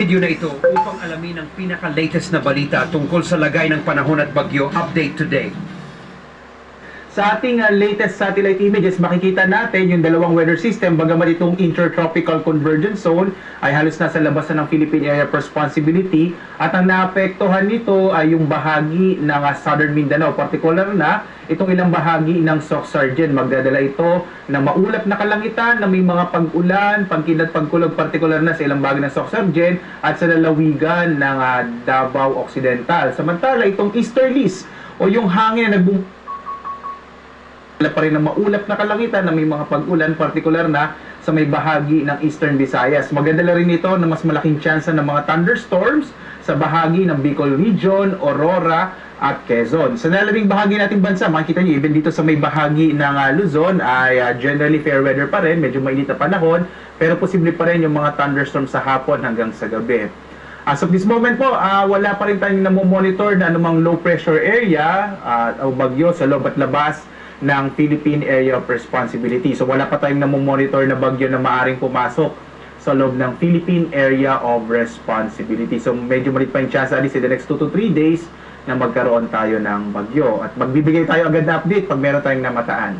Video na ito upang alamin ang pinaka-latest na balita tungkol sa lagay ng panahon at bagyo. Update today. Sa ating latest satellite images, makikita natin yung dalawang weather system. Bagamat itong intertropical convergence zone ay halos nasa labas na ng Philippine Area of Responsibility, at ang naapektuhan nito ay yung bahagi ng Southern Mindanao, particular na itong ilang bahagi ng Soc-Sargen. Magdadala ito ng maulap na kalangitan na may mga pag-ulan, pagkilat, pagkulog, particular na sa ilang bahagi ng Soc-Sargen at sa lalawigan ng Davao Occidental. Samantala, itong easterlies o yung hangin na pa rin ng maulap na kalangitan na may mga pag-ulan, particular na sa may bahagi ng Eastern Visayas. Magdadala rin ito ng mas malaking tsansa ng mga thunderstorms sa bahagi ng Bicol Region, Aurora at Quezon. Sa nalalabing bahagi nating bansa, makikita nyo, even dito sa may bahagi ng Luzon ay generally fair weather pa rin, medyo mainit na panahon, pero posible pa rin yung mga thunderstorms sa hapon hanggang sa gabi. As of this moment po, wala pa rin tayong namomonitor na anumang low pressure area o bagyo sa loob at labas ng Philippine Area of Responsibility. So wala pa tayong namomonitor na bagyo na maaring pumasok sa loob ng Philippine Area of Responsibility. So medyo malit pa yung chance at least in the next 2 to 3 days na magkaroon tayo ng bagyo. At magbibigay tayo agad na update pag meron tayong namataan.